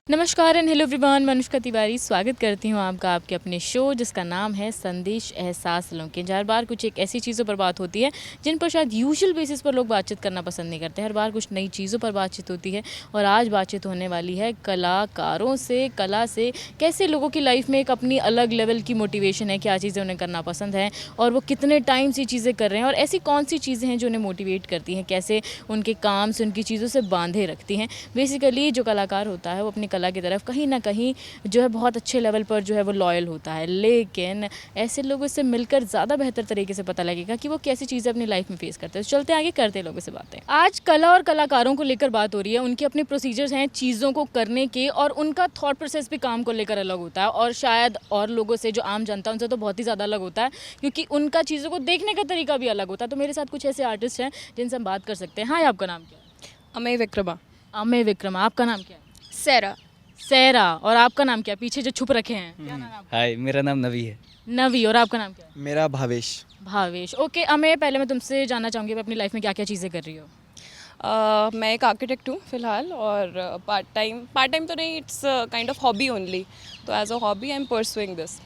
नमस्कार and hello everyone, मैं अनुष्का तिवारी स्वागत करती हूँ आपका आपके अपने शो जिसका नाम है संदेश एहसास लोकें। हर बार कुछ एक ऐसी चीज़ों पर बात होती है जिन पर शायद यूजुअल बेसिस पर लोग बातचीत करना पसंद नहीं करते। हर बार कुछ नई चीज़ों पर बातचीत होती है और आज बातचीत होने वाली है कलाकारों से, कला से कैसे लोगों की लाइफ में एक अपनी अलग लेवल की मोटिवेशन है, क्या चीज़ें उन्हें करना पसंद है और वो कितने टाइम से चीज़ें कर रहे हैं और ऐसी कौन सी चीज़ें हैं जो उन्हें मोटिवेट करती हैं, कैसे उनके काम से उनकी चीज़ों से बांधे रखती हैं। बेसिकली जो कलाकार होता है वो अपनी कला की तरफ कहीं ना कहीं जो है बहुत अच्छे लेवल पर जो है वो लॉयल होता है, लेकिन ऐसे लोगों से मिलकर ज़्यादा बेहतर तरीके से पता लगेगा कि वो कैसी चीज़ें अपनी लाइफ में फेस करते हैं। तो चलते आगे, करते लोगों से बातें। आज कला और कलाकारों को लेकर बात हो रही है। उनके अपने प्रोसीजर्स हैं चीज़ों को करने के और उनका थॉट प्रोसेस भी काम को लेकर अलग होता है और शायद और लोगों से जो आम जनता उनसे तो बहुत ही ज़्यादा अलग होता है क्योंकि उनका चीज़ों को देखने का तरीका भी अलग होता है। तो मेरे साथ कुछ ऐसे आर्टिस्ट हैं जिनसे हम बात कर सकते हैं। हाँ, आपका नाम क्या है? अमेय विक्रमा। अमेय विक्रमा। आपका नाम क्या है? सैरा। सैरा। और आपका नाम क्या है? पीछे जो छुप रखे हैं, क्या नाम है आपका? हाय, मेरा नाम नवी है। नवी। और आपका नाम क्या है? मेरा भावेश। भावेश। ओके अमेय, पहले मैं तुमसे जानना चाहूँगी अपनी लाइफ में क्या क्या चीज़ें कर रही हो। मैं एक आर्किटेक्ट हूँ फ़िलहाल और पार्ट टाइम तो नहीं, it's kind of hobby only. तो as a hobby I am pursuing this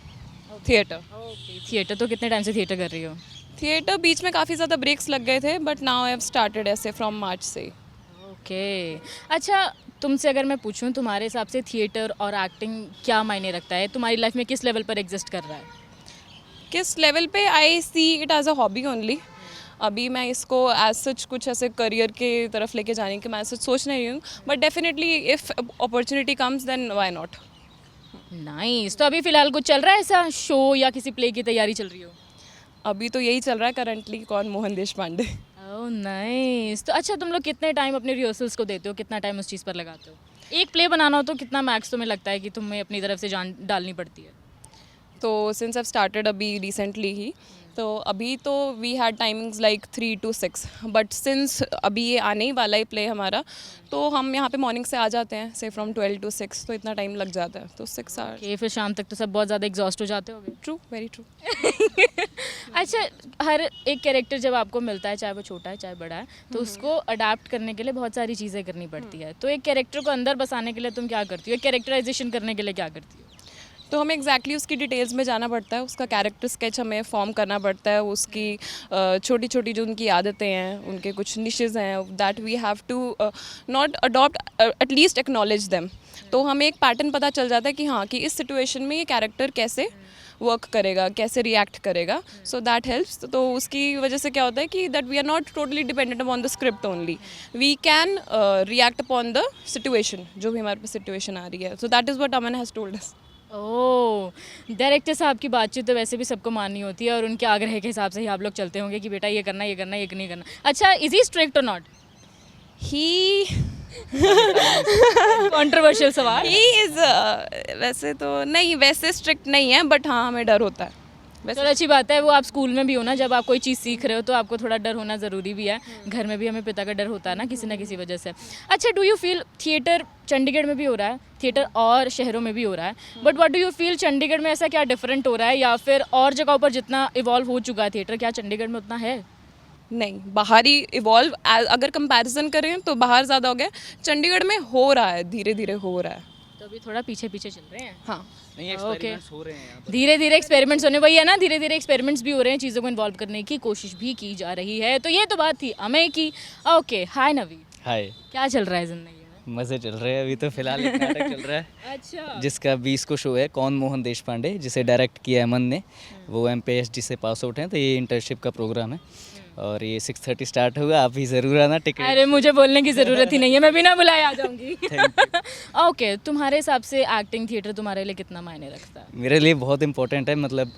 theatre. Okay, theatre. तो कितने टाइम से थिएटर कर रही हो? थिएटर बीच में काफ़ी ज़्यादा ब्रेक्स लग गए थे but now I have started ऐसे फ्रॉम मार्च से। ओके। अच्छा, तुमसे अगर मैं पूछूं तुम्हारे हिसाब से थिएटर और एक्टिंग क्या मायने रखता है, तुम्हारी लाइफ में किस लेवल पर एग्जिस्ट कर रहा है? किस लेवल पे? I see it as a hobby only. अभी मैं इसको एज सच कुछ ऐसे करियर के तरफ लेके जाने की मैं ऐसे सोच नहीं रही हूँ but definitely if opportunity comes then why not. Nice. तो अभी फिलहाल कुछ चल रहा है ऐसा शो या किसी प्ले की तैयारी चल रही हो? अभी तो यही चल रहा है करंटली, कौन मोहन देश पांडे। Oh nice. तो अच्छा, तुम लोग कितने टाइम अपने रिहर्सल्स को देते हो, कितना टाइम उस चीज़ पर लगाते हो? एक प्ले बनाना हो तो कितना मैक्स तुम्हें लगता है कि तुम्हें अपनी तरफ से जान डालनी पड़ती है? तो सिंस आई स्टार्टेड अभी रिसेंटली ही, तो अभी तो we had timings like 3 to 6 but since अभी ये आने ही वाला है प्ले हमारा, तो हम यहाँ पे मॉर्निंग से आ जाते हैं से फ्रॉम 12 to 6, तो इतना टाइम लग जाता है, तो 6 आवर्स। कि फिर शाम तक तो सब बहुत ज़्यादा एग्जॉस्ट हो जाते होगे। True, very true. अच्छा, हर एक कैरेक्टर जब आपको मिलता है, चाहे वो छोटा है चाहे बड़ा है, तो उसको अडाप्ट करने के लिए बहुत सारी चीज़ें करनी पड़ती है। तो एक कैरेक्टर को अंदर बसाने के लिए तुम क्या करती हो? एक कैरेक्टराइजेशन करने के लिए क्या करती हो? तो हमें एग्जैक्टली उसकी डिटेल्स में जाना पड़ता है, उसका कैरेक्टर स्केच हमें फॉर्म करना पड़ता है, उसकी छोटी छोटी जो उनकी आदतें हैं, उनके कुछ निशेज़ हैं, that we have to not adopt at least acknowledge them. तो हमें एक पैटर्न पता चल जाता है कि हाँ, कि इस सिचुएशन में ये कैरेक्टर कैसे वर्क करेगा, कैसे रिएक्ट करेगा, सो दैट हेल्प्स। तो उसकी वजह से क्या होता है कि that we are not totally dependent upon the script only, we can react upon the situation, जो भी हमारे पास सिचुएशन आ रही है। So that is what Aman has told us. Oh, director साहब की बातचीत तो वैसे भी सबको माननी होती है और उनके आग्रह के हिसाब से ही आप लोग चलते होंगे कि बेटा ये करना, ये करना, ये नहीं करना। अच्छा, इज ही स्ट्रिक्ट और नॉट? ही कंट्रोवर्शियल सवाल। ही इज़ वैसे तो नहीं, वैसे स्ट्रिक्ट नहीं है बट हाँ, हमें डर होता है वैसे। चलो अच्छी बात है, वो आप स्कूल में भी हो ना, जब आप कोई चीज़ सीख रहे हो तो आपको थोड़ा डर होना ज़रूरी भी है। घर में भी हमें पिता का डर होता है ना किसी वजह से। अच्छा, do you feel theatre Chandigarh में भी हो रहा है, थिएटर और शहरों में भी हो रहा है, but what do you feel Chandigarh में ऐसा क्या डिफरेंट हो रहा है या फिर और जगहों पर जितना इवॉल्व हो चुका है थिएटर, क्या चंडीगढ़ में उतना है? नहीं, बाहर ही इवॉल्व, अगर कंपैरिजन करें तो बाहर ज़्यादा हो गया, चंडीगढ़ में हो रहा है, धीरे धीरे हो रहा है। तो अभी थोड़ा पीछे पीछे चल रहे हैं। हाँ, नहीं, ओके, एक्सपेरिमेंट्स हो रहे हैं यहाँ पर। धीरे धीरे एक्सपेरिमेंट्स होने, वही है ना, धीरे धीरे एक्सपेरिमेंट्स भी हो रहे हैं, चीज़ों को इन्वॉल्व करने की कोशिश भी की जा रही है। तो ये तो बात थी अमेय की। ओके, हाय नवी, हाय, क्या चल रहा है ज़िंदगी में? मज़े चल रहे हैं। अभी तो फिलहाल एक नाटक चल रहा है अच्छा। जिसका 20 को शो है, कौन मोहन देश पांडे, जिसे डायरेक्ट किया है अमन ने। वो MPSD से पास आउट हैं, तो ये इंटर्नशिप का प्रोग्राम है और ये 6:30 स्टार्ट होगा। आप भी ज़रूर आना। टिकट अरे मुझे बोलने की ज़रूरत ही नहीं है, मैं बिना बुलाए आ जाऊंगी। ओके, तुम्हारे हिसाब से एक्टिंग थिएटर तुम्हारे लिए कितना मायने रखता है? मेरे लिए बहुत इंपॉर्टेंट है। मतलब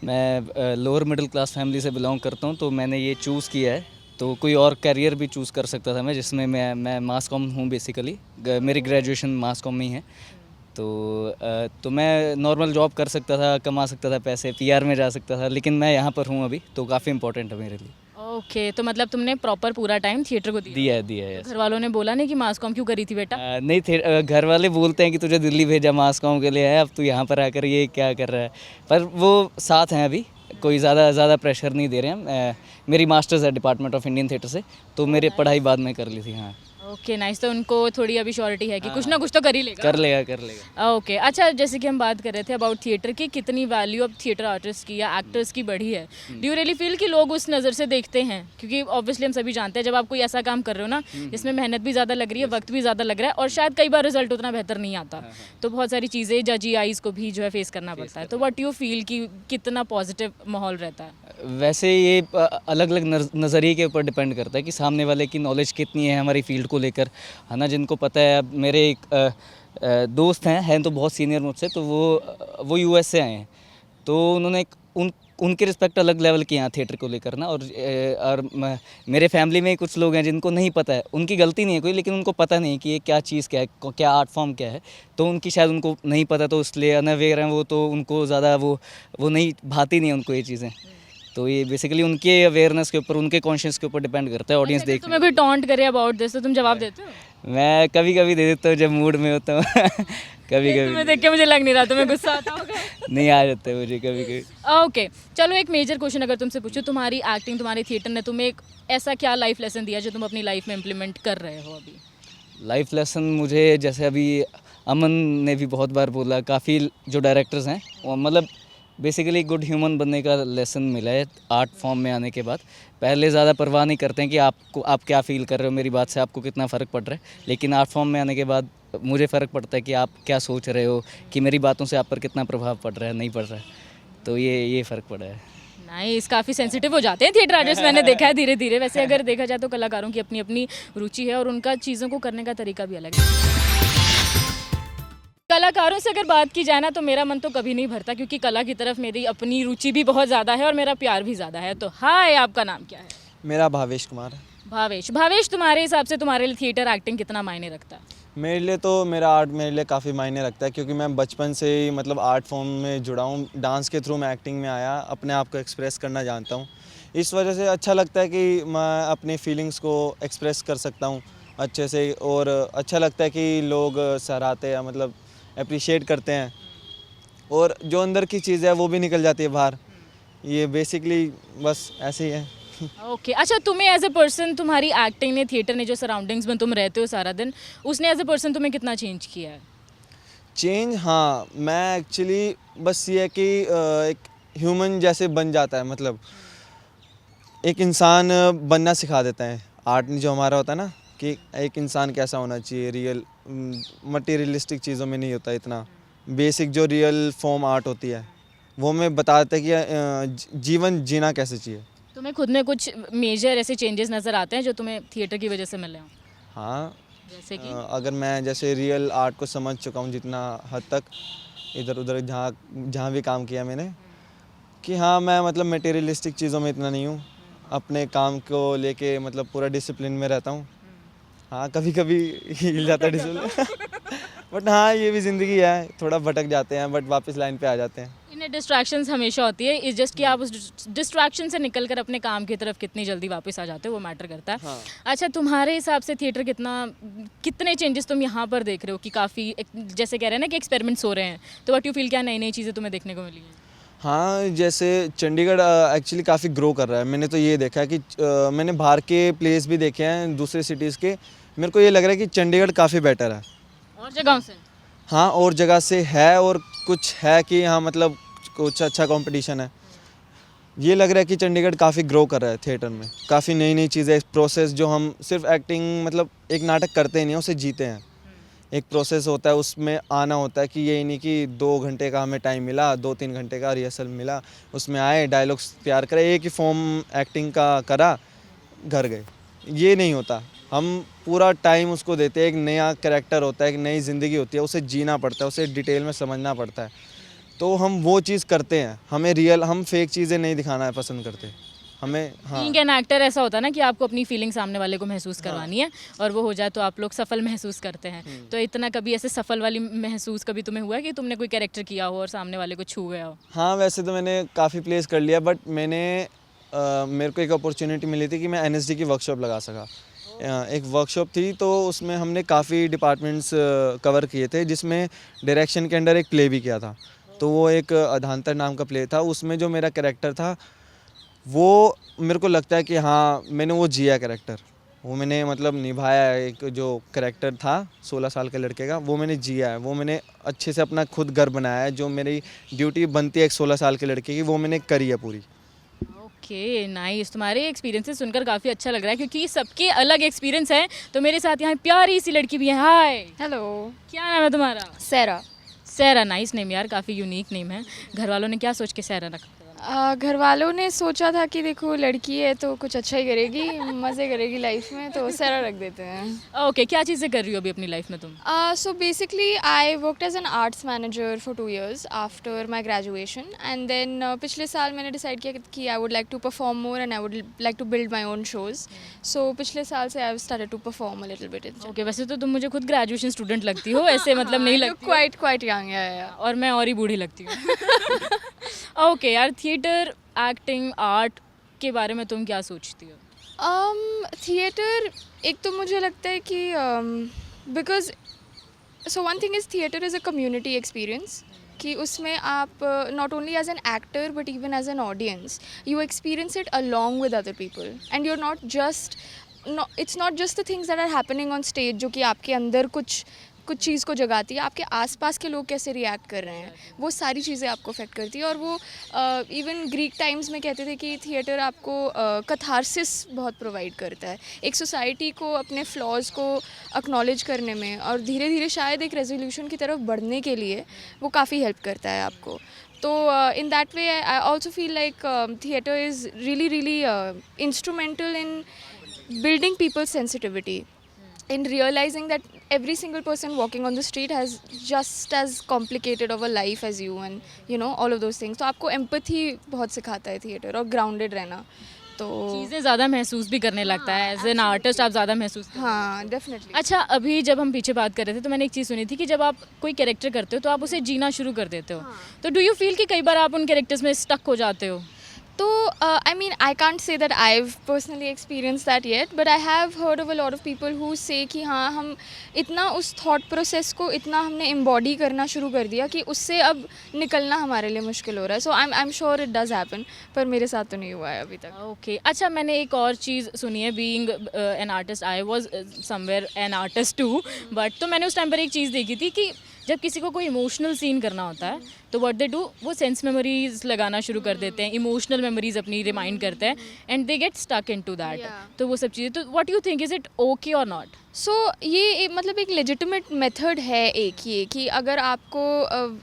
मैं लोअर मिडिल क्लास फैमिली से बिलोंग करता हूँ, तो मैंने ये चूज़ किया है। तो कोई और करियर भी चूज़ कर सकता था मैं, जिसमें मैं मास कॉम हूँ बेसिकली। मेरी ग्रेजुएशन मास कॉम में ही है। तो मैं नॉर्मल जॉब कर सकता था, कमा सकता था पैसे, PR में जा सकता था, लेकिन मैं यहाँ पर हूँ अभी, तो काफ़ी इंपॉर्टेंट है मेरे लिए। ओके, तो मतलब तुमने प्रॉपर पूरा टाइम थिएटर को दिया? दिया है। घर वालों ने बोला नहीं कि मास कॉम क्यों करी थी बेटा? नहीं थे, घर वाले बोलते हैं कि तुझे दिल्ली भेजा मास कॉम के लिए है, अब तू यहाँ पर आकर ये क्या कर रहा है, पर वो साथ हैं अभी, कोई ज़्यादा प्रेशर नहीं दे रहे हैं। मेरी मास्टर्स है डिपार्टमेंट ऑफ इंडियन थिएटर से, तो मेरे पढ़ाई बाद में कर ली थी। हाँ। Okay nice. तो उनको थोड़ी अभी श्योरिटी है कि कुछ ना कुछ तो कर ही लेगा। कर लेगा। ओके अच्छा, जैसे कि हम बात कर रहे थे अबाउट थिएटर की, कितनी वैल्यू अब थिएटर आर्टिस्ट की या एक्टर्स की बढ़ी है। डू यू रियली फील कि लोग उस नज़र से देखते हैं? क्योंकि ऑब्वियसली हम सभी जानते हैं जब आप कोई ऐसा काम कर रहे हो ना जिसमें मेहनत भी ज़्यादा लग रही है, वक्त भी ज़्यादा लग रहा है और शायद कई बार रिजल्ट उतना बेहतर नहीं आता, तो बहुत सारी चीज़ें जजी आईज को भी जो है फेस करना पड़ता है। तो व्हाट यू फील कि कितना पॉजिटिव माहौल रहता है? वैसे ये अलग अलग नज़रिए के ऊपर डिपेंड करता है कि सामने वाले की नॉलेज कितनी है हमारी फील्ड को लेकर, है ना। जिनको पता है, अब मेरे एक दोस्त हैं तो बहुत सीनियर मुझसे, तो वो यूएस से आए हैं, तो उन्होंने उनके रिस्पेक्ट अलग लेवल के यहाँ थिएटर को लेकर ना। और मेरे फैमिली में कुछ लोग हैं जिनको नहीं पता है, उनकी गलती नहीं है कोई, लेकिन उनको पता नहीं कि ये क्या चीज़ क्या है, क्या आर्ट फॉर्म क्या है, तो उनकी शायद उनको नहीं पता, तो इसलिए अनअवेयर हैं वो, तो उनको ज़्यादा वो नहीं भाती नहीं है उनको ये चीज़ें। तो ये बेसिकली उनके अवेयरनेस के ऊपर, उनके कॉन्शियस के ऊपर डिपेंड करता है ऑडियंस अच्छा, अगर देख। तुम्हें कोई टॉन्ट करे अबाउट दिस तो तुम जवाब देते हो? मैं कभी कभी दे देता हूँ जब मूड में होता हूँ कभी तुम्हें कभी देख के मुझे लग नहीं रहा तुम्हें गुस्सा आता होगा। नहीं आ जाता है मुझे कभी कभी। ओके चलो, एक मेजर क्वेश्चन अगर तुमसे पूछूं, तुम्हारी एक्टिंग, तुम्हारे थिएटर ने तुम्हें एक ऐसा क्या लाइफ लेसन दिया जो तुम अपनी लाइफ में इम्प्लीमेंट कर रहे हो अभी? लाइफ लेसन मुझे, जैसे अभी अमन ने भी बहुत बार बोला, काफ़ी जो डायरेक्टर्स हैं वो मतलब बेसिकली गुड ह्यूमन बनने का लेसन मिला है आर्ट फॉर्म में आने के बाद। पहले ज़्यादा परवाह नहीं करते हैं कि आप क्या फ़ील कर रहे हो, मेरी बात से आपको कितना फ़र्क पड़ रहा है, लेकिन आर्ट फॉर्म में आने के बाद मुझे फ़र्क पड़ता है कि आप क्या सोच रहे हो, कि मेरी बातों से आप पर कितना प्रभाव पड़ रहा है, नहीं पड़ रहा है, तो ये फ़र्क पड़ा है। नाइस, काफ़ी सेंसिटिव हो जाते हैं थिएटर आर्टिस्ट, मैंने देखा है धीरे धीरे। वैसे अगर देखा जाए तो कलाकारों की अपनी अपनी रुचि है और उनका चीज़ों को करने का तरीका भी अलग है। कलाकारों से अगर बात की जाए ना तो मेरा मन तो कभी नहीं भरता, क्योंकि कला की तरफ मेरी अपनी रुचि भी बहुत ज़्यादा है और मेरा प्यार भी ज़्यादा है। तो हाय, आपका नाम क्या है? मेरा भावेश कुमार है। भावेश, तुम्हारे हिसाब से तुम्हारे लिए थिएटर एक्टिंग कितना मायने रखता है? मेरे लिए तो मेरा आर्ट मेरे लिए काफ़ी मायने रखता है, क्योंकि मैं बचपन से ही मतलब आर्ट फॉर्म में जुड़ा हूँ। डांस के थ्रू मैं एक्टिंग में आया, अपने आप को एक्सप्रेस करना जानता हूँ। इस वजह से अच्छा लगता है कि मैं अपनी फीलिंग्स को एक्सप्रेस कर सकता हूँ अच्छे से, और अच्छा लगता है कि लोग सराहते हैं, मतलब अप्रिशिएट करते हैं, और जो अंदर की चीज़ है वो भी निकल जाती है बाहर। ये बेसिकली बस ऐसे ही है। ओके अच्छा, तुम्हें एज ए पर्सन, तुम्हारी एक्टिंग ने, थिएटर ने, जो सराउंडिंग्स में तुम रहते हो सारा दिन, उसने एज ए पर्सन तुम्हें कितना चेंज किया है? चेंज, हाँ, मैं एक्चुअली बस ये है कि एक ह्यूमन जैसे बन जाता है, मतलब एक इंसान बनना सिखा देता है आर्ट जो हमारा होता है ना, कि एक इंसान कैसा होना चाहिए, रियल मटेरियलिस्टिक चीज़ों में नहीं होता इतना। बेसिक जो रियल फॉर्म आर्ट होती है वो हमें बता देता है कि जीवन जीना कैसे चाहिए। तुम्हें खुद में कुछ मेजर ऐसे चेंजेस नज़र आते हैं जो तुम्हें थिएटर की वजह से मिले हों? हाँ, जैसे कि अगर मैं जैसे रियल आर्ट को समझ चुका हूँ जितना हद तक, इधर उधर जहाँ जहाँ भी काम किया मैंने, कि हाँ मैं मतलब मटेरियलिस्टिक चीज़ों में इतना नहीं हूँ, अपने काम को लेके मतलब पूरा डिसिप्लिन में रहता हूँ। हाँ, कभी कभी हिल जाता है डिसिप्लिन बट हाँ, ये भी ज़िंदगी है, थोड़ा भटक जाते हैं बट वापस लाइन पे आ जाते हैं। इन्हें डिस्ट्रैक्शंस हमेशा होती है, इस जस्ट कि आप उस डिस्ट्रैक्शन से निकल कर अपने काम की तरफ कितनी जल्दी वापस आ जाते हो, वो मैटर करता है। हाँ। अच्छा, तुम्हारे हिसाब से थिएटर कितने चेंजेस तुम यहाँ पर देख रहे हो कि काफ़ी जैसे कह रहे हैं ना कि एक्सपेरिमेंट्स हो रहे हैं, तो व्हाट यू फील, क्या नई नई चीज़ें तुम्हें देखने को मिली हैं? हाँ, जैसे चंडीगढ़ एक्चुअली काफ़ी ग्रो कर रहा है। मैंने तो ये देखा है कि मैंने बाहर के प्लेस भी देखे हैं, दूसरे सिटीज़ के। मेरे को ये लग रहा है कि चंडीगढ़ काफ़ी बेटर है और जगहों से? हाँ, और जगह से है, और कुछ है कि हाँ मतलब कुछ अच्छा कंपटीशन है। ये लग रहा है कि चंडीगढ़ काफ़ी ग्रो कर रहा है थिएटर में, काफ़ी नई नई चीज़ें, प्रोसेस जो हम सिर्फ एक्टिंग मतलब एक नाटक करते ही नहीं, उसे जीते हैं। एक प्रोसेस होता है, उसमें आना होता है कि ये नहीं कि 2 घंटे का हमें टाइम मिला, 2-3 घंटे का रिहर्सल मिला, उसमें आए, डायलॉग्स तैयार करे, एक ही फॉर्म एक्टिंग का करा, घर गए। ये नहीं होता, हम पूरा टाइम उसको देते हैं। एक नया कैरेक्टर होता है, एक नई ज़िंदगी होती है, उसे जीना पड़ता है, उसे डिटेल में समझना पड़ता है, तो हम वो चीज़ करते हैं। हमें रियल, हम फेक चीज़ें नहीं दिखाना है पसंद करते हमें। हाँ, बीइंग एन एक्टर ऐसा होता है ना कि आपको अपनी फीलिंग सामने वाले को महसूस करवानी है, और वो हो जाए तो आप लोग सफल महसूस करते हैं। तो इतना कभी ऐसे सफल वाली महसूस कभी तुम्हें हुआ है कि तुमने कोई कैरेक्टर किया हो और सामने वाले को छू गया हो? हाँ, वैसे तो मैंने काफ़ी प्लेस कर लिया, बट मेरे को एक अपॉर्चुनिटी मिली थी कि मैं एनएसडी की वर्कशॉप लगा सका। एक वर्कशॉप थी, तो उसमें हमने काफ़ी डिपार्टमेंट्स कवर किए थे, जिसमें डायरेक्शन के अंडर एक प्ले भी किया था। तो वो एक अधांतर नाम का प्ले था, उसमें जो मेरा कैरेक्टर था वो मेरे को लगता है कि हाँ मैंने वो जिया कैरेक्टर। वो मैंने मतलब निभाया है। एक जो कैरेक्टर था 16 साल के लड़के का, वो मैंने जिया है, वो मैंने अच्छे से अपना खुद घर बनाया है। जो मेरी ड्यूटी बनती है एक 16 साल के लड़के की, वो मैंने करी है पूरी। ओके नाइस, तुम्हारे एक्सपीरियंसेस सुनकर काफ़ी अच्छा लग रहा है क्योंकि सबके अलग एक्सपीरियंस हैं। तो मेरे साथ यहाँ प्यारी सी लड़की भी है। हाय, हेलो, क्या नाम है तुम्हारा? सैरा। सहरा, नाइस नेम यार, काफ़ी यूनिक नेम है। घर वालों ने क्या सोच के सहरा रखा? घर वालों ने सोचा था कि देखो लड़की है तो कुछ अच्छा ही करेगी, मज़े करेगी लाइफ में, तो सैरा रख देते हैं। ओके, क्या चीज़ें कर रही हो अभी अपनी लाइफ में तुम? So basically I worked as an arts manager for 2 years after my graduation, and then पिछले साल मैंने decide किया कि I would like to perform more and I would like to build my own shows. So पिछले साल से I've started to perform a little bit. Okay, वैसे तो तुम मुझे खुद ग्रेजुएशन स्टूडेंट लगती हो, ऐसे मतलब नहीं लगती हो। quite young, yeah. और मैं और ही बूढ़ी लगती हूँ। ओके यार, थिएटर, एक्टिंग, आर्ट के बारे में तुम क्या सोचती हो? थिएटर, एक तो मुझे लगता है कि because so one thing is theatre is a community experience, कि उसमें आप not only as an actor but even as an audience you experience it along with other people, and you are not just, it's not just the things that are happening on stage जो कि आपके अंदर कुछ चीज़ को जगाती है, आपके आसपास के लोग कैसे रिएक्ट कर रहे हैं, वो सारी चीज़ें आपको अफेक्ट करती है। और वो इवन ग्रीक टाइम्स में कहते थे कि थिएटर आपको कथारसिस बहुत प्रोवाइड करता है, एक सोसाइटी को अपने फ्लॉज को एक्नॉलेज करने में और धीरे धीरे शायद एक रेजोल्यूशन की तरफ बढ़ने के लिए वो काफ़ी हेल्प करता है आपको। तो in that way I also feel like theatre is really instrumental in building people's sensitivity, in realizing that every single person walking on the street has just as complicated of a life as you, and you know all of those things. तो आपको empathy बहुत सिखाता है theatre, और grounded रहना, तो चीज़ें ज़्यादा महसूस भी करने लगता है, एज एन आर्टिस्ट आप ज़्यादा महसूस करते हो। हाँ डेफिनेटली। अच्छा, अभी जब हम पीछे बात कर रहे थे तो मैंने एक चीज़ सुनी थी कि जब आप कोई कैरेक्टर करते हो तो आप उसे जीना शुरू कर देते हो। तो डू यू फील कि कई बार आप उन कैरेक्टर्स में स्टक हो जाते हो? तो I mean I can't say that I have personally experience that yet, but I have heard of a lot of people who से कि हाँ हम इतना उस थॉट प्रोसेस को इतना हमने एम्बॉडी करना शुरू कर दिया कि उससे अब निकलना हमारे लिए मुश्किल हो रहा है। So I am sure it does happen, पर मेरे साथ तो नहीं हुआ है अभी तक। ओके अच्छा, मैंने एक और चीज़ सुनी है, being an artist, I was somewhere an artist too, but तो मैंने उस टाइम पर एक चीज़ देखी थी कि जब किसी को कोई इमोशनल सीन करना होता है तो व्हाट दे डू, वो सेंस मेमोरीज लगाना शुरू कर देते हैं, इमोशनल मेमोरीज अपनी रिमाइंड करते हैं, and they get stuck into that. तो वो सब चीज़ें, तो what you think, is it okay और नॉट? सो ये मतलब एक लेजिटिमेट मेथड है एक, ये कि अगर आपको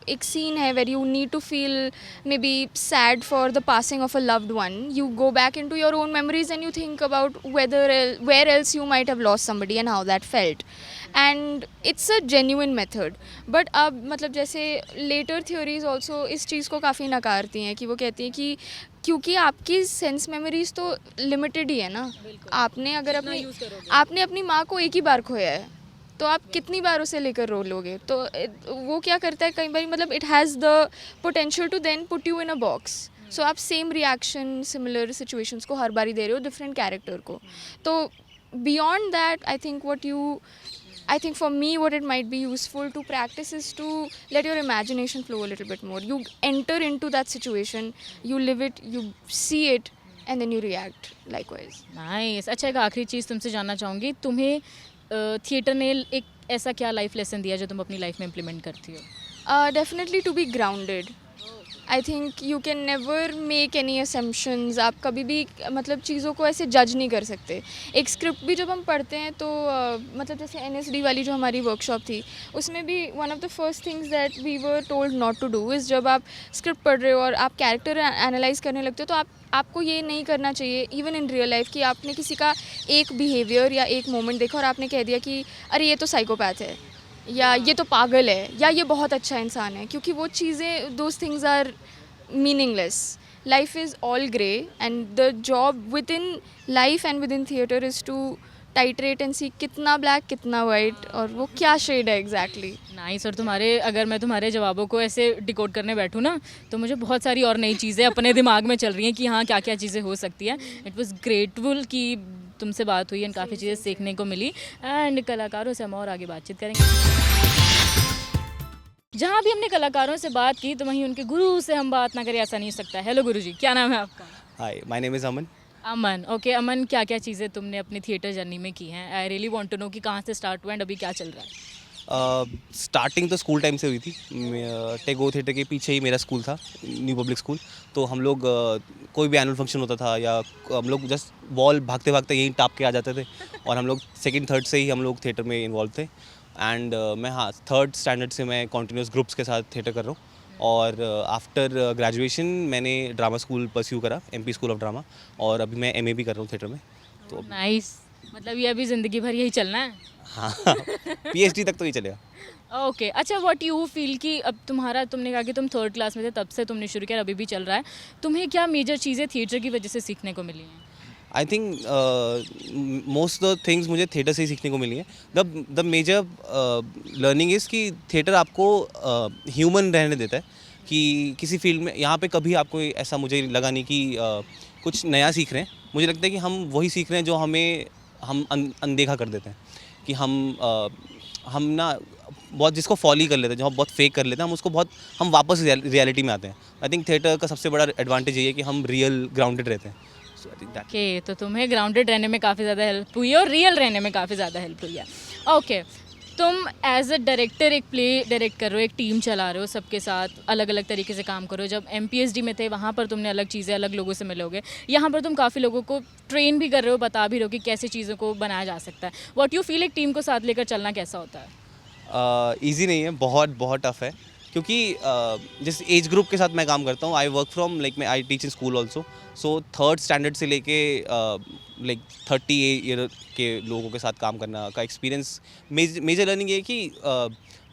एक सीन है where you need to feel maybe sad for the passing of a loved one, you go back into your own memories and you think about where else you might have lost somebody and how that felt, and it's a genuine method. But अब मतलब जैसे letter theories also इस चीज़ को काफ़ी नकारती हैं, कि वो कहती हैं कि क्योंकि आपकी सेंस मेमोरीज तो लिमिटेड ही है ना, आपने अगर आपने अपनी माँ को एक ही बार खोया है तो आप कितनी बार उसे लेकर रो लोगे? तो वो क्या करता है कई बार, मतलब it has the potential to then put you in a box. So आप सेम रिएक्शन सिमिलर सिचुएशंस को हर बारी दे रहे हो डिफरेंट कैरेक्टर को। तो beyond that I think for me what it might be useful to practice is to let your imagination flow a little bit more. You enter into that situation, you live it, you see it, and then you react likewise. Nice. अच्छा, एक आखिरी चीज़ तुमसे जानना चाहूँगी, तुम्हें theatre ने एक ऐसा क्या लाइफ लेसन दिया जो तुम अपनी लाइफ में इम्प्लीमेंट करती हो? Definitely to be grounded. I think you can never make any assumptions. आप कभी भी मतलब चीज़ों को ऐसे जज नहीं कर सकते। एक स्क्रिप्ट भी जब हम पढ़ते हैं तो मतलब जैसे NSD वाली जो हमारी वर्कशॉप थी, उसमें भी one of the first things that we were told not to do is, जब आप स्क्रिप्ट पढ़ रहे हो और आप कैरेक्टर एनालाइज करने लगते हो तो आपको ये नहीं करना चाहिए इवन इन रियल लाइफ कि आपने किसी का एक बिहेवियर या एक मोमेंट देखा और आपने कह दिया कि अरे ये तो साइकोपैथ है, या ये तो पागल है, या ये बहुत अच्छा इंसान है, क्योंकि वो चीज़ें, those things are meaningless. Life is all grey and the job within life and within theatre is to titrate and see कितना ब्लैक कितना वाइट और वो क्या शेड है एग्जैक्टली। नाइस। और अगर मैं तुम्हारे जवाबों को ऐसे डिकोड करने बैठूँ ना तो मुझे बहुत सारी और नई चीज़ें अपने दिमाग में चल रही हैं कि हाँ क्या क्या चीज़ें हो सकती है। इट वॉज़ ग्रेटफुल कि तुमसे बात हुई एंड काफ़ी चीज़ें सीखने को मिली, एंड कलाकारों से हम और आगे बातचीत करेंगे। जहाँ भी हमने कलाकारों से बात की तो वहीं उनके गुरु से हम बात ना करें ऐसा नहीं हो सकता। हेलो गुरु जी, क्या नाम है आपका? Hi, my name is Aman. Aman, okay Aman, क्या क्या चीज़ें तुमने अपनी थिएटर जर्नी में की हैं? I really want to know कि कहाँ से स्टार्ट हुआ एंड अभी क्या चल रहा है? स्टार्टिंग तो स्कूल टाइम से हुई थी। टैगोर थिएटर के पीछे ही मेरा स्कूल था, न्यू पब्लिक स्कूल। तो हम लोग कोई भी एनुअल फंक्शन होता था या हम लोग जस्ट वॉल भागते भागते यहीं टाप के आ जाते थे और हम लोग सेकंड थर्ड से ही हम लोग थिएटर में इन्वॉल्व थे। एंड मैं हाँ थर्ड स्टैंडर्ड से मैं कॉन्टीन्यूस ग्रुप्स के साथ थिएटर कर रहा हूँ। और आफ्टर ग्रेजुएशन मैंने ड्रामा स्कूल परस्यू करा, एमपी स्कूल ऑफ ड्रामा, और अभी मैं एमए भी कर रहा हूँ थिएटर में। तो नाइस, मतलब ये अभी ज़िंदगी भर यही चलना है? हाँ पीएचडी तक तो ही चलेगा। ओके अच्छा, व्हाट यू फील कि अब तुम्हारा, तुमने कहा कि तुम थर्ड क्लास में थे तब से तुमने शुरू किया, अभी भी चल रहा है, तुम्हें क्या मेजर चीज़ें थिएटर की वजह से सीखने को मिली हैं? I think most the things मुझे थिएटर से ही सीखने को मिली है। द मेजर लर्निंग इज़ कि थिएटर आपको ह्यूमन रहने देता है, कि किसी फील्ड में यहाँ पे कभी आपको ऐसा मुझे लगा नहीं कि कुछ नया सीख रहे हैं। मुझे लगता है कि हम वही सीख रहे हैं जो हम अनदेखा कर देते हैं, कि हम ना बहुत जिसको फॉली कर लेते हैं, जो हम बहुत फेक कर लेते हैं, हम वापस रियलिटी में आते हैं। आई थिंक थिएटर का सबसे बड़ा एडवांटेज ये है कि हम रियल ग्राउंडेड रहते हैं। सो आई थिंक दैट। ओके, तो तुम्हें ग्राउंडेड रहने में काफ़ी ज़्यादा हेल्प हुई है और रियल रहने में काफ़ी ज़्यादा हेल्प हुई है। ओके, तुम एज अ डायरेक्टर एक प्ले डायरेक्ट कर रहे हो, एक टीम चला रहे हो, सबके साथ अलग अलग तरीके से काम करो। जब MPSD में थे वहाँ पर तुमने अलग चीज़ें, अलग लोगों से मिलोगे, यहाँ पर तुम काफ़ी लोगों को ट्रेन भी कर रहे हो, बता भी रहे हो कि कैसे चीज़ों को बनाया जा सकता है। व्हाट यू फील, एक टीम को साथ लेकर चलना कैसा होता है? ईजी नहीं है, बहुत बहुत टफ है, क्योंकि जिस एज ग्रुप के साथ मैं काम करता हूँ, I work from like I teach in school also. So third standard से लेके लाइक 30 ईयर के लोगों के साथ काम करना का एक्सपीरियंस, मेजर लर्निंग ये है कि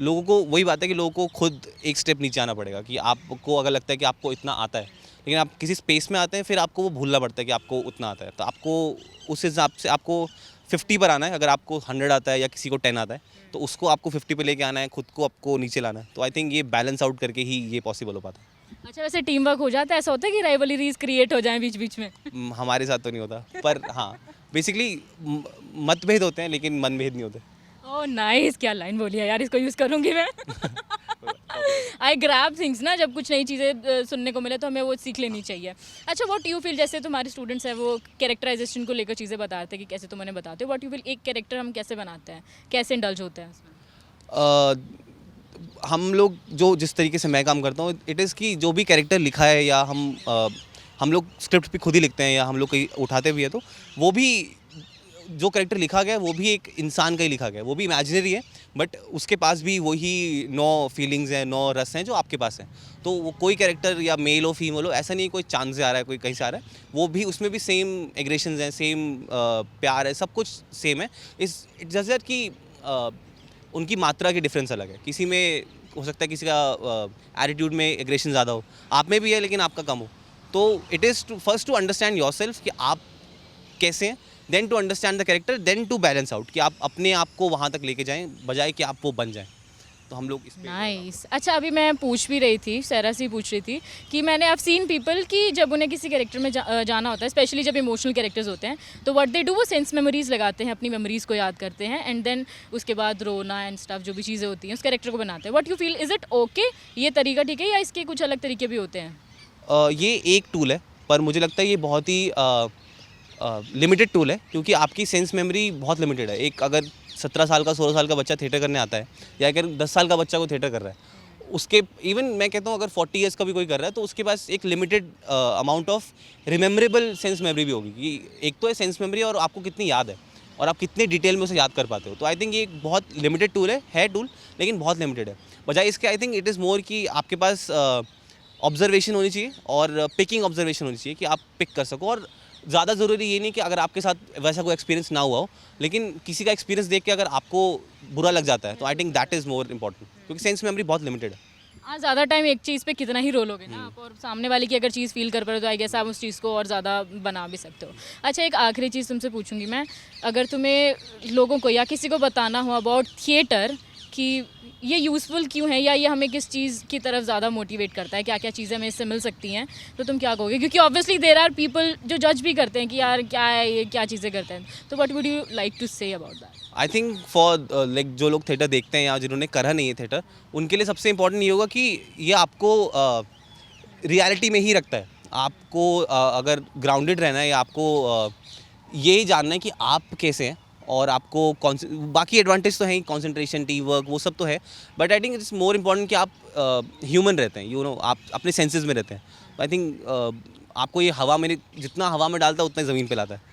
लोगों को, वही बात है कि लोगों को खुद एक स्टेप नीचे आना पड़ेगा। कि आपको अगर लगता है कि आपको इतना आता है, लेकिन आप किसी स्पेस में आते हैं, फिर आपको वो भूलना पड़ता है कि आपको उतना आता है। तो आपको उस हिसाब से आपको 50 पर आना है। अगर आपको 100 आता है या किसी को 10 आता है, तो उसको आपको 50 पे लेके आना है, खुद को आपको नीचे लाना है। तो आई थिंक ये बैलेंस आउट करके ही ये पॉसिबल हो पाता है। अच्छा, वैसे टीम वर्क हो जाता है? ऐसा होता है कि राइवलरीज क्रिएट हो जाएं बीच बीच में? हमारे साथ तो नहीं होता, पर हाँ बेसिकली मतभेद होते हैं, लेकिन मनभेद नहीं होते। ओह नाइस, क्या लाइन बोली है यार, इसको यूज़ करूँगी मैं। आई ग्रैब थिंग्स ना, जब कुछ नई चीज़ें सुनने को मिले तो हमें वो सीख लेनी चाहिए। अच्छा, व्हाट यू फील, जैसे तुम्हारे स्टूडेंट्स हैं वो कैरेक्टराइजेशन को लेकर चीज़ें बताते हैं कि कैसे तुम उन्हें बताते हो, व्हाट यू फील एक कैरेक्टर हम कैसे बनाते हैं, कैसे इंडल्ज होते हैं उसमें? हम लोग जो जिस तरीके से मैं काम करता हूँ, इट इज़ कि जो भी कैरेक्टर लिखा है, या हम लोग स्क्रिप्ट भी खुद ही लिखते हैं, या हम लोग कहीं उठाते भी है, तो वो भी जो कैरेक्टर लिखा गया है वो भी एक इंसान का ही लिखा गया है। वो भी इमेजिनरी है, बट उसके पास भी वही 9 फीलिंग्स हैं, 9 रस हैं जो आपके पास हैं। तो वो कोई कैरेक्टर या मेल हो फीमेल हो, ऐसा नहीं कोई चांद से आ रहा है, कोई कहीं से आ रहा है, वो भी उसमें भी सेम एग्रेशंस हैं, सेम प्यार है, सब कुछ सेम है। इट्स जस्ट दैट कि उनकी मात्रा की डिफरेंस अलग है। किसी में हो सकता है किसी का एटीट्यूड में एग्रेशन ज़्यादा हो, आप में भी है लेकिन आपका कम हो। तो it is first to understand yourself कि आप कैसे हैं, then to understand the character, then to balance out कि आप अपने आप को वहाँ तक लेके जाएं, बजाय कि आप वो बन जाएं। तो हम लोग इस पे नाइस। अच्छा, अभी मैं पूछ भी रही थी, सहरा से पूछ रही थी कि मैंने आई सीन पीपल कि जब उन्हें किसी कैरेक्टर में जाना होता है, स्पेशली जब इमोशनल कैरेक्टर्स होते हैं, तो व्हाट दे डू, वो सेंस मेमोरीज लगाते हैं, अपनी मेमोरीज को याद करते हैं, एंड देन उसके बाद रोना एंड स्टफ, जो भी चीज़ें होती हैं उस कैरेक्टर को बनाते हैं। What you feel, is it okay, ये तरीका ठीक है, या इसके कुछ अलग तरीके भी होते हैं? ये एक टूल है, पर मुझे लगता है ये बहुत ही लिमिटेड टूल है, क्योंकि आपकी सेंस मेमोरी बहुत लिमिटेड है। एक अगर 17 साल का 16 साल का बच्चा थिएटर करने आता है, या अगर 10 साल का बच्चा को थिएटर कर रहा है, उसके इवन मैं कहता हूँ अगर 40 ईयर्स का भी कोई कर रहा है, तो उसके पास एक limited amount of rememberable sense memory भी होगी। कि एक तो है सेंस मेमोरी, और आपको कितनी याद है और आप कितने डिटेल में उसे याद कर पाते हो। तो आई थिंक ये एक बहुत लिमिटेड टूल है टूल, लेकिन बहुत लिमिटेड है। बजाय इसके I think it is more कि आपके पास ऑब्जर्वेशन होनी चाहिए और पिकिंग ऑब्जर्वेशन होनी चाहिए, कि आप पिक कर सको। और ज़्यादा ज़रूरी ये नहीं कि अगर आपके साथ वैसा कोई एक्सपीरियंस ना हुआ हो, लेकिन किसी का एक्सपीरियंस देख के अगर आपको बुरा लग जाता है, तो I think that is more important, क्योंकि सेंस मेमोरी बहुत लिमिटेड है। हाँ, ज़्यादा टाइम एक चीज़ पे कितना ही रोलोगे ना आप, और सामने वाले की अगर चीज़ फील कर पा रहे हो तो आई गेस आप उस चीज़ को और ज़्यादा बना भी सकते हो। अच्छा, एक आखिरी चीज़ तुमसे पूछूंगी मैं, अगर तुम्हें लोगों को या किसी को बताना हो अबाउट थिएटर कि ये यूज़फुल क्यों है, या ये हमें किस चीज़ की तरफ ज़्यादा मोटिवेट करता है, क्या क्या चीज़ें हमें इससे मिल सकती हैं, तो तुम क्या कहोगे? क्योंकि ऑब्वियसली देयर आर पीपल जो जज भी करते हैं कि यार क्या है ये, क्या चीज़ें करते हैं, तो what would you like to say about that? I think for like जो लोग थिएटर देखते हैं या जिन्होंने करा नहीं है थिएटर, उनके लिए सबसे इंपॉर्टेंट ये होगा कि ये आपको रियलिटी में ही रखता है। आपको अगर ग्राउंडेड रहना है या आपको ये जानना है कि आप कैसे हैं और आपको बाकी एडवांटेज तो हैं, कंसंट्रेशन, टीम वर्क, वो सब तो है, but I think it's more important कि आप ह्यूमन रहते हैं, आप अपने सेंसेस में रहते हैं। आई थिंक आपको ये हवा में जितना हवा में डालता है उतना ज़मीन पे लाता है।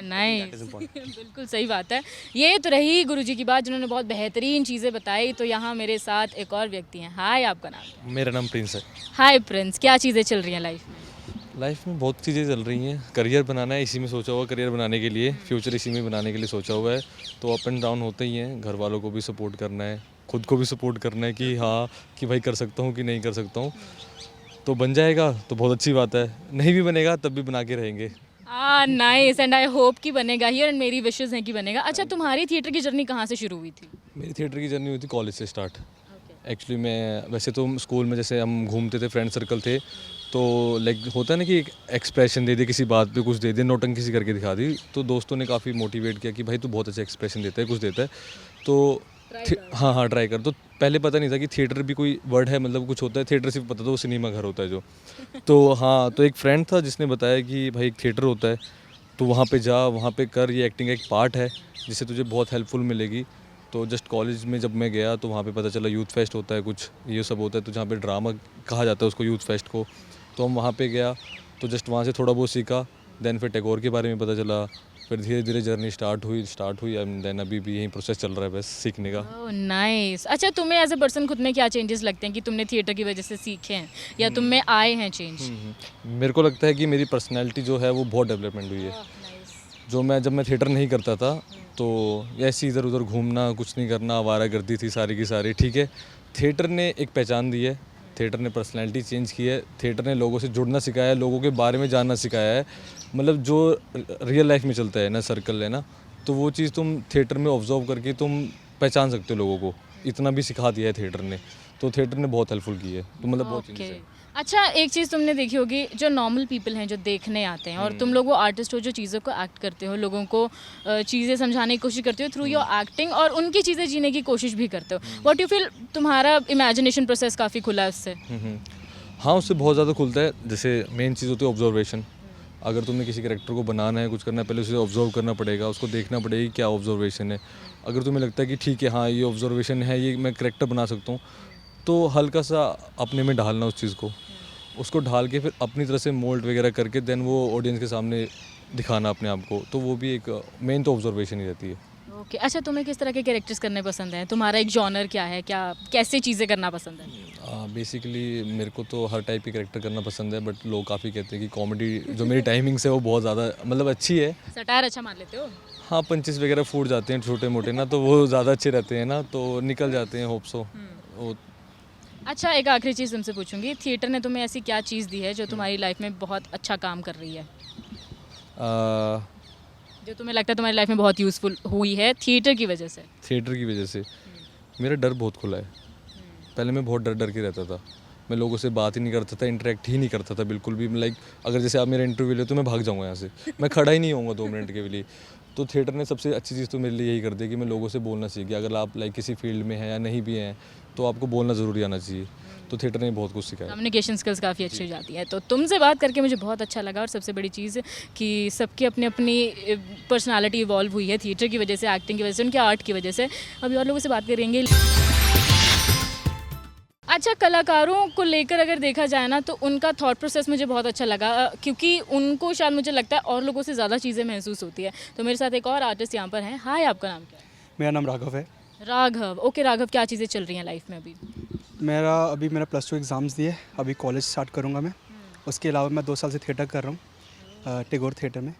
नाइस बिल्कुल सही बात है। ये तो रही गुरुजी की बात, जिन्होंने बहुत बेहतरीन चीज़ें बताई। तो यहाँ मेरे साथ एक और व्यक्ति हैं। हाय, आपका नाम क्या है? मेरा नाम प्रिंस है। हाय प्रिंस, क्या चीज़ें चल रही हैं लाइफ में? लाइफ में बहुत चीज़ें चल रही हैं। करियर बनाना है, इसी में सोचा हुआ, करियर बनाने के लिए, फ्यूचर इसी में बनाने के लिए सोचा हुआ है। तो अप एंड डाउन होते ही हैं। घर वालों को भी सपोर्ट करना है, खुद को भी सपोर्ट करना है कि हाँ कि भाई कर सकता हूँ कि नहीं कर सकता हूँ। तो बन जाएगा तो बहुत अच्छी बात है, नहीं भी बनेगा तब भी बना के रहेंगे। नाइस, एंड आई होप कि बनेगा ही, एंड मेरी विशेस हैं कि बनेगा। अच्छा, तुम्हारी थिएटर की जर्नी कहाँ से शुरू हुई थी? मेरी थिएटर की जर्नी हुई थी कॉलेज से स्टार्ट। एक्चुअली मैं वैसे तो स्कूल में जैसे हम घूमते थे, फ्रेंड सर्कल थे, तो लाइक होता है ना कि एक एक्सप्रेशन दे दे, किसी बात पे कुछ दे दे, नोटंकी सी करके दिखा दी। तो दोस्तों ने काफ़ी मोटिवेट किया कि भाई तू बहुत अच्छा एक्सप्रेशन देता है, कुछ देता है, तो हाँ ट्राई कर। तो पहले पता नहीं था कि थिएटर भी कोई वर्ड है, मतलब कुछ होता है। थिएटर सिर्फ पता था वो सिनेमा घर होता है जो। तो हाँ, तो एक फ्रेंड था जिसने बताया कि भाई एक थिएटर होता है, तो वहाँ पे जा, वहाँ पे कर, ये एक्टिंग का एक पार्ट है जिससे तुझे बहुत हेल्पफुल मिलेगी। तो जस्ट कॉलेज में जब मैं गया तो वहाँ पे पता चला यूथ फेस्ट होता है, कुछ ये सब होता है, तो जहाँ पे ड्रामा कहा जाता है उसको, यूथ फेस्ट को। तो हम वहाँ पे गया, तो जस्ट वहाँ से थोड़ा बहुत सीखा। देन फिर टैगोर के बारे में पता चला, फिर धीरे धीरे जर्नी स्टार्ट हुई एंड देन अभी भी यही प्रोसेस चल रहा है बस सीखने का। Oh nice. अच्छा, तुम्हें एज ए पर्सन खुद में क्या चेंजेस लगते हैं कि तुमने थिएटर की वजह से सीखे हैं या तुम में आए हैं चेंज? मेरे को लगता है कि मेरी पर्सनैलिटी जो है वो बहुत डेवलपमेंट हुई है। जब मैं थिएटर नहीं करता था तो ऐसे इधर उधर घूमना, कुछ नहीं करना, आवारागर्दी थी सारी की सारी, ठीक है। थिएटर ने एक पहचान दी है, थिएटर ने पर्सनैलिटी चेंज की है, थिएटर ने लोगों से जुड़ना सिखाया है, लोगों के बारे में जानना सिखाया है। मतलब जो रियल लाइफ में चलता है ना, सर्कल है ना, तो वो चीज़ तुम थिएटर में ऑब्जर्व करके तुम पहचान सकते हो लोगों को। इतना भी सिखा दिया है थिएटर ने, तो थिएटर ने बहुत हेल्पफुल की है। तो मतलब बहुत चीज़ें हैं। अच्छा, एक चीज़ तुमने देखी होगी, जो नॉर्मल पीपल हैं जो देखने आते हैं, और तुम लोग वो आर्टिस्ट हो जो चीज़ों को एक्ट करते हो, लोगों को चीज़ें समझाने की कोशिश करते हो थ्रू योर एक्टिंग, और उनकी चीज़ें जीने की कोशिश भी करते हो। व्हाट यू फील, तुम्हारा इमेजिनेशन प्रोसेस काफ़ी खुला है उससे? हाँ, उससे बहुत ज़्यादा खुलता है। जैसे मेन चीज़ होती है ऑब्जर्वेशन। अगर तुमने किसी कैरेक्टर को बनाना है, कुछ करना है, पहले उसे ऑब्जर्व करना पड़ेगा, उसको देखना पड़ेगा कि क्या ऑब्जर्वेशन है। अगर तुम्हें लगता है कि ठीक है हाँ ये ऑब्जर्वेशन है, ये मैं कैरेक्टर बना सकता हूँ, तो हल्का सा अपने में ढालना उस चीज़ को, उसको ढाल के फिर अपनी तरह से मोल्ड वगैरह करके देन वो ऑडियंस के सामने दिखाना अपने आप को। तो वो भी एक मेन तो ऑब्जर्वेशन ही रहती है। ओके। अच्छा, तुम्हें किस तरह के कैरेक्टर्स करने पसंद हैं? तुम्हारा एक जॉनर क्या है, क्या कैसे चीज़ें करना पसंद है? बेसिकली मेरे को तो हर टाइप के कैरेक्टर करना पसंद है, बट लोग काफ़ी कहते हैं कि कॉमेडी जो मेरी टाइमिंग्स है वो बहुत ज़्यादा मतलब अच्छी है। सटायर अच्छा मार लेते हो? हाँ, पंचेस वगैरह फूट जाते हैं छोटे मोटे ना, तो वो ज़्यादा अच्छे रहते हैं ना, तो निकल जाते हैं, होप सो। वो अच्छा, एक आखिरी चीज़ तुमसे पूछूंगी, थिएटर ने तुम्हें ऐसी क्या चीज़ दी है जो तुम्हारी लाइफ में बहुत अच्छा काम कर रही है, जो तुम्हें लगता है तुम्हारी लाइफ में बहुत यूज़फुल हुई है थिएटर की वजह से? थिएटर की वजह से मेरा डर बहुत खुला है। पहले मैं बहुत डर डर के रहता था, मैं लोगों से बात ही नहीं करता था, इंटरेक्ट ही नहीं करता था बिल्कुल भी। लाइक अगर जैसे आप मेरा इंटरव्यू ले तो मैं भाग जाऊँगा यहाँ से, मैं खड़ा ही नहीं होऊंगा 2 मिनट के लिए। तो थिएटर ने सबसे अच्छी चीज़ तो मेरे लिए यही कर दी कि मैं लोगों से बोलना सीख गया। अगर आप लाइक किसी फील्ड में हैं या नहीं भी हैं तो आपको बोलना ज़रूरी आना चाहिए। तो थिएटर ने बहुत कुछ सिखाया। कम्युनिकेशन स्किल्स काफ़ी अच्छी हो जाती है। तो तुमसे बात करके मुझे बहुत अच्छा लगा, और सबसे बड़ी चीज़ कि सबकी अपनी अपनी पर्सनालिटी इवॉल्व हुई है थिएटर की वजह से, एक्टिंग की वजह से, उनके आर्ट की वजह से। अभी और लोगों से बात करेंगे। अच्छा, कलाकारों को लेकर अगर देखा जाए ना, तो उनका थॉट प्रोसेस मुझे बहुत अच्छा लगा, क्योंकि उनको शायद मुझे लगता है और लोगों से ज़्यादा चीज़ें महसूस होती है। तो मेरे साथ एक और आर्टिस्ट यहाँ पर हैं। हाय, आपका नाम क्या है? मेरा नाम राघव है। राघव। ओके राघव, क्या चीज़ें चल रही हैं लाइफ में अभी? मेरा +2 एग्ज़ाम्स दिए, अभी कॉलेज स्टार्ट करूँगा मैं। उसके अलावा मैं 2 साल से थिएटर कर रहा हूँ टैगोर थिएटर में।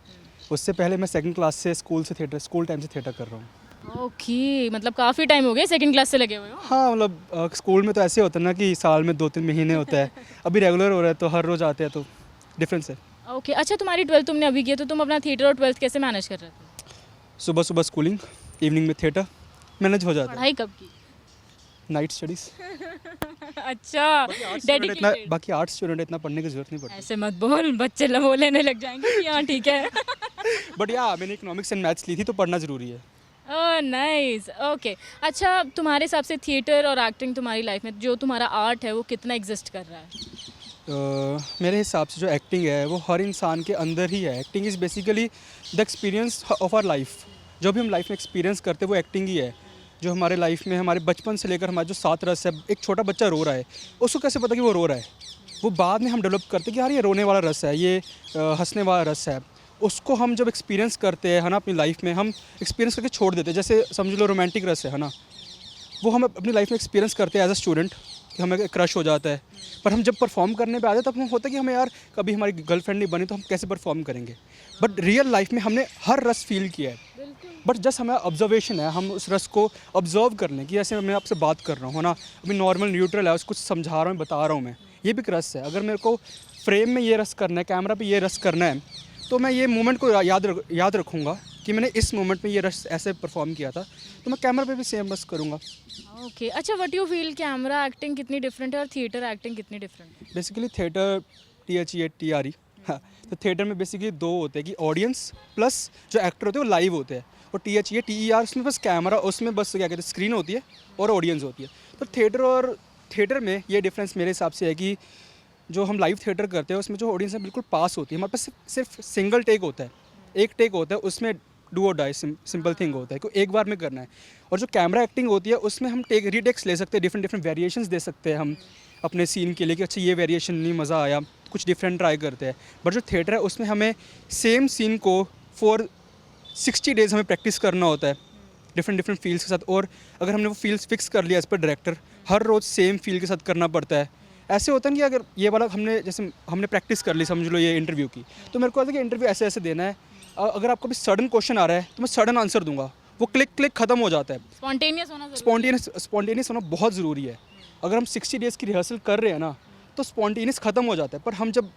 उससे पहले मैं 2nd क्लास से स्कूल टाइम से थिएटर कर रहा हूँ। ओके, मतलब काफ़ी टाइम हो गया 2nd क्लास से लगे हुए हो? हाँ, मतलब स्कूल में तो ऐसे होता है ना कि साल में 2-3 महीने होता है, अभी रेगुलर हो रहा है तो हर रोज़ आते हैं, तो डिफरेंस है। ओके। अच्छा, तुम्हारी 12th तुमने अभी किया, तो तुम अपना थिएटर और 12th कैसे मैनेज कर रहे थे? सुबह सुबह स्कूलिंग, इवनिंग में थिएटर, मैनेज हो जाता है। पढ़ाई कब की? Night studies. अच्छा, डेडिकेटेड। बाकी आर्ट्स स्टूडेंट है, इतना पढ़ने की ज़रूरत नहीं पड़ती। ऐसे मत बोल, बच्चे वो लेने लग जाएंगे कि हाँ ठीक है। बट मैंने इकोनॉमिक्स एंड मैथ्स ली थी, तो पढ़ना ज़रूरी है। Oh nice. ओके। अच्छा, तुम्हारे हिसाब से थिएटर और एक्टिंग तुम्हारी लाइफ में, जो तुम्हारा आर्ट है वो कितना एग्जिस्ट कर रहा है? मेरे हिसाब से जो एक्टिंग है वो हर इंसान के अंदर ही है। Acting is basically the experience of our life. जो भी हम लाइफ में एक्सपीरियंस करते हैं वो एक्टिंग ही है। जो हमारे लाइफ में हमारे बचपन से लेकर हमारे जो 7 रस है, एक छोटा बच्चा रो रहा है, उसको कैसे पता कि वो रो रहा है? वो बाद में हम डेवलप करते हैं कि यार ये रोने वाला रस है, ये हंसने वाला रस है। उसको हम जब एक्सपीरियंस करते हैं, है ना, अपनी लाइफ में हम एक्सपीरियंस करके छोड़ देते हैं। जैसे समझ लो रोमांटिक रस है ना, वो हम अपनी लाइफ में एक्सपीरियंस करते हैं एज अ स्टूडेंट कि हमें क्रश हो जाता है। पर हम जब परफॉर्म करने पे आते हैं तब हम होता है कि हमें यार कभी हमारी गर्लफ्रेंड नहीं बनी तो हम कैसे परफॉर्म करेंगे। बट रियल लाइफ में हमने हर रस फील किया है। बट जस्ट हमें ऑब्जर्वेशन है, हम उस रस को ऑब्जर्व कर लें कि ऐसे मैं आपसे बात कर रहा हूँ, है ना, अभी नॉर्मल न्यूट्रल है, उसको कुछ समझा रहा हूँ, बता रहा हूँ मैं, ये भी एक रस है। अगर मेरे को फ्रेम में ये रस करना है, कैमरा पे ये रस करना है, तो मैं ये मोमेंट को याद रखूँगा कि मैंने इस मोमेंट में ये रस ऐसे परफॉर्म किया था, तो मैं कैमरा पे भी सेम रस करूँगा। ओके, अच्छा, what you feel camera acting कितनी डिफरेंट है और थिएटर एक्टिंग कितनी डिफरेंट है? बेसिकली थिएटर THEATRE, हाँ, तो थिएटर में बेसिकली 2 होते हैं कि ऑडियंस प्लस जो एक्टर होते हैं वो लाइव होते हैं, और THEATER उसमें बस कैमरा, उसमें बस क्या कहते हैं स्क्रीन होती है और ऑडियंस होती है। तो थिएटर में ये डिफरेंस मेरे हिसाब से है कि जो हम लाइव थिएटर करते हैं उसमें जो ऑडियंस है बिल्कुल पास होती है। हमारे पास सिर्फ सिंगल टेक होता है, एक टेक होता है, उसमें डू और डाई सिंपल थिंग होता है कि एक बार में करना है। और जो कैमरा एक्टिंग होती है उसमें हम रीटेक्स ले सकते हैं, डिफरेंट वेरिएशंस दे सकते हैं हम अपने सीन के लिए कि अच्छा ये वेरिएशन नहीं मज़ा आया, कुछ डिफरेंट ट्राई करते हैं। बट जो थिएटर है उसमें हमें सेम सीन को फॉर 60 डेज़ हमें प्रैक्टिस करना होता है डिफरेंट फील्स के साथ। और अगर हमने वो फील्स फिक्स कर लिया एज पर डायरेक्टर, हर रोज़ सेम फील के साथ करना पड़ता है। ऐसे होता है कि अगर ये वाला हमने प्रैक्टिस कर ली, समझ लो ये इंटरव्यू की, तो मेरे को आता है कि इंटरव्यू ऐसे ऐसे देना है। अगर आपको भी सडन क्वेश्चन आ रहा है तो मैं सडन आंसर दूंगा, वो क्लिक ख़त्म हो जाता है। स्पॉन्टेनियस होना ज़रूरी है। स्पॉन्टेनियस होना बहुत ज़रूरी है। अगर हम 60 डेज़ की रिहर्सल कर रहे हैं ना तो स्पॉन्टेनियस ख़त्म हो जाता है। पर हम जब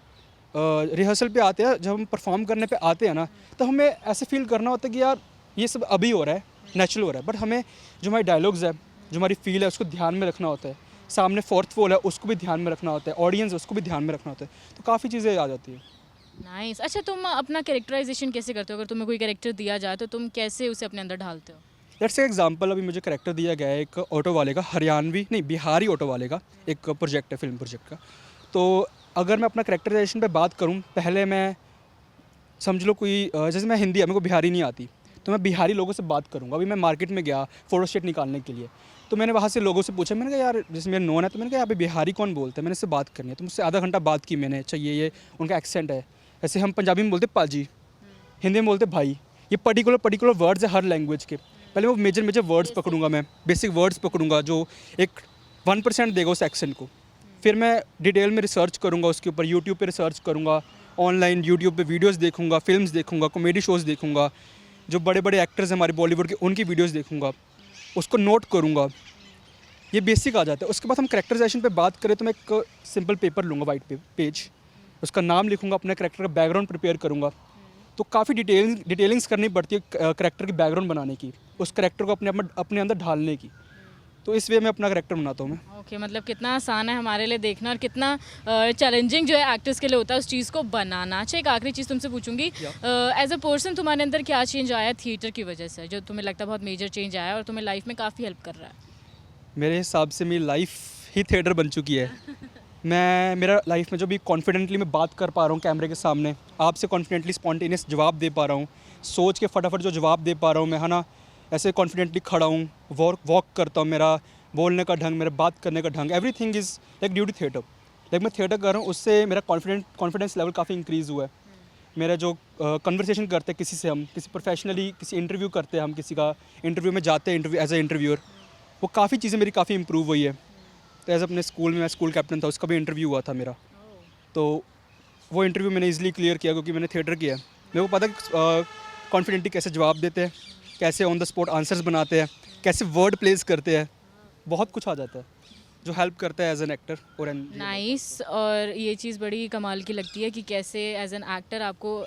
रिहर्सल पे आते हैं, जब हम परफॉर्म करने पे आते हैं ना, तो हमें ऐसे फील करना होता है कि यार ये सब अभी हो रहा है, नेचुरल हो रहा है। बट हमें जो हमारी डायलॉग्स है, जो हमारी फील है, उसको ध्यान में रखना होता है। सामने फोर्थ वॉल है, उसको भी ध्यान में रखना होता है, ऑडियंस है उसको भी ध्यान में रखना होता है। तो काफ़ी चीज़ें आ जाती है। नाइस। अच्छा, तुम अपना कैरेक्टराइजेशन कैसे करते हो? अगर तुम्हें कोई कैरेक्टर दिया जाए तो तुम कैसे उसे अपने अंदर ढालते हो? लेट्स से एग्जांपल, अभी मुझे कैरेक्टर दिया गया है एक ऑटो वाले का, बिहारी ऑटो वाले का एक प्रोजेक्ट है, फिल्म प्रोजेक्ट का। तो अगर मैं अपना कैरेक्टराइजेशन पे बात करूँ, पहले मैं समझ लो कोई जैसे मैं हिंदी है, मेरे को बिहारी नहीं आती, तो मैं बिहारी लोगों से बात करूँगा। अभी मैं मार्केट में गया फ़ोटोस्टेट निकालने के लिए, तो मैंने वहाँ से लोगों से पूछा, मैंने कहा यार जैसे मेरा नोन है, तो मैंने कहा यहाँ पे बिहारी कौन बोलते हैं, मैंने इससे बात करनी है। तो मुझसे आधा घंटा बात की मैंने, अच्छा ये उनका एक्सेंट है। ऐसे हम पंजाबी में बोलते पाजी, हिंदी में बोलते भाई। ये पर्टिकुलर वर्ड्स है हर लैंग्वेज के। पहले वो मेजर वर्ड्स पकड़ूंगा, मैं बेसिक वर्ड्स पकड़ूंगा जो एक 1% देगा उस एक्सेंट को। फिर मैं डिटेल में रिसर्च करूँगा उसके ऊपर, यूट्यूब पे रिसर्च करूँगा, ऑनलाइन यूट्यूब पे वीडियोस देखूँगा, फिल्म्स देखूँगा, कॉमेडी शोज़ देखूँगा, जो बड़े बड़े एक्टर्स हैं हमारे बॉलीवुड के, उनकी वीडियोस देखूँगा, उसको नोट करूँगा। ये बेसिक आ जाता है। उसके बाद हम कैरेक्टराइजेशन पे बात करें तो मैं एक सिंपल पेपर लूँगा, वाइट पेज, उसका नाम लिखूँगा, अपने कैरेक्टर का बैकग्राउंड प्रिपेयर करूँगा। तो काफ़ी डिटेलिंग्स करनी पड़ती है कैरेक्टर की बैकग्राउंड बनाने की, उस कैरेक्टर को अपने अंदर ढालने की। तो इस वे में अपना कैरेक्टर बनाता हूँ मैं। ओके, मतलब कितना आसान है हमारे लिए देखना और कितना चैलेंजिंग जो है एक्टर्स के लिए होता है उस चीज़ को बनाना। अच्छा, एक आखिरी चीज़ तुमसे पूछूंगी, एज अ पर्सन तुम्हारे अंदर क्या चेंज आया थिएटर की वजह से, जो तुम्हें लगता है बहुत मेजर चेंज आया और तुम्हें लाइफ में काफ़ी हेल्प कर रहा है? मेरे हिसाब से मेरी लाइफ ही थिएटर बन चुकी है। मेरा लाइफ में जो भी कॉन्फिडेंटली मैं बात कर पा रहा हूँ कैमरे के सामने, आपसे कॉन्फिडेंटली स्पॉन्टेनियस जवाब दे पा रहा हूँ, सोच के फटाफट जो जवाब दे पा रहा हूँ मैं, है ना, ऐसे कॉन्फिडेंटली खड़ा हूँ, वॉक करता हूँ, मेरा बोलने का ढंग, मेरा बात करने का ढंग, everything is like due to theatre. Like मैं थिएटर कर रहा हूँ, उससे मेरा कॉन्फिडेंस लेवल काफ़ी इंक्रीज़ हुआ है। मेरा जो कन्वर्सेशन करते हैं किसी से, हम किसी प्रोफेशनली किसी इंटरव्यू करते हैं, हम किसी का इंटरव्यू में जाते हैं एज ए इंटरव्यूअर, वो काफ़ी चीज़ें मेरी काफ़ी इंप्रूव हुई है। तो एज अपने स्कूल में मैं स्कूल कैप्टन था, उसका भी इंटरव्यू हुआ था मेरा, तो वो इंटरव्यू मैंने ईजिली क्लियर किया क्योंकि मैंने थिएटर किया। मेरे को पता है कॉन्फिडेंटली कैसे जवाब देते हैं, कैसे ऑन द स्पॉट आंसर्स बनाते हैं, कैसे वर्ड प्लेस करते हैं, बहुत कुछ आ जाता है जो हेल्प करता है एज एन एक्टर और एन। नाइस। और ये चीज़ बड़ी कमाल की लगती है कि कैसे एज एन एक्टर आपको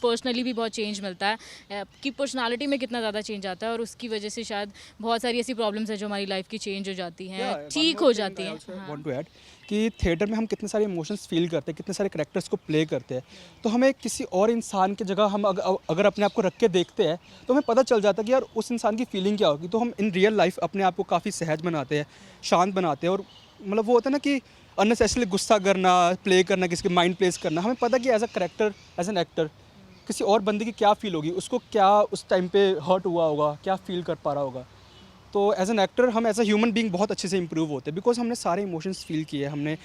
पर्सनली भी बहुत चेंज मिलता है, कि पर्सनालिटी में कितना ज़्यादा चेंज आता है और उसकी वजह से शायद बहुत सारी ऐसी प्रॉब्लम्स है जो हमारी लाइफ की चेंज हो जाती हैं, ठीक हो जाती हैं। वांट टू ऐड कि थिएटर में हम कितने सारे इमोशंस फील करते हैं, कितने सारे कैरेक्टर्स को प्ले करते हैं, तो हमें किसी और इंसान की जगह हम अगर अपने आप को रख के देखते हैं तो हमें पता चल जाता है कि यार उस इंसान की फीलिंग क्या होगी। तो हम इन रियल लाइफ अपने आप को काफ़ी सहज बनाते हैं, शांत बनाते हैं, और मतलब वो होता है ना कि अननेसेसरली गुस्सा करना, प्ले करना, किसी के माइंड प्लेस करना। हमें पता कि as a character, as an actor किसी और बंदे की क्या फील होगी, उसको क्या उस टाइम पे हर्ट हुआ होगा, क्या फील कर पा रहा होगा। तो एज एन एक्टर हम एज अ ह्यूमन बीइंग बहुत अच्छे से इम्प्रूव होते हैं, बिकॉज हमने सारे इमोशंस फील किए हैं, हमने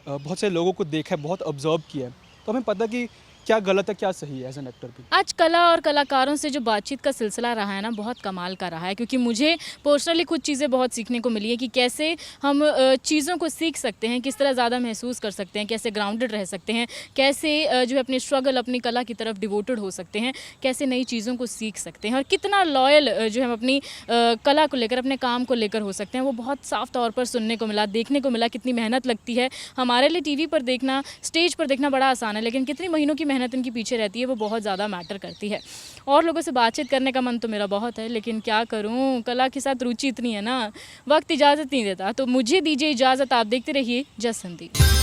बहुत से लोगों को देखा है, बहुत ऑब्जर्व किया है, तो हमें पता कि क्या गलत है क्या सही है एज एन एक्टर भी। आज कला और कलाकारों से जो बातचीत का सिलसिला रहा है ना, बहुत कमाल का रहा है, क्योंकि मुझे पर्सनली कुछ चीज़ें बहुत सीखने को मिली है कि कैसे हम चीज़ों को सीख सकते हैं, किस तरह ज़्यादा महसूस कर सकते हैं, कैसे ग्राउंडेड रह सकते हैं, कैसे जो है अपनी स्ट्रगल, अपनी कला की तरफ डिवोटेड हो सकते हैं, कैसे नई चीज़ों को सीख सकते हैं और कितना लॉयल जो है हम अपनी कला को लेकर, अपने काम को लेकर हो सकते हैं, वो बहुत साफ तौर पर सुनने को मिला, देखने को मिला। कितनी मेहनत लगती है। हमारे लिए टीवी पर देखना, स्टेज पर देखना बड़ा आसान है, लेकिन कितनी महीनों की मेहनत इनकी पीछे रहती है, वो बहुत ज़्यादा मैटर करती है। और लोगों से बातचीत करने का मन तो मेरा बहुत है, लेकिन क्या करूं, कला के साथ रुचि इतनी है ना, वक्त इजाज़त नहीं देता। तो मुझे दीजिए इजाज़त, आप देखते रहिए जस संदीप।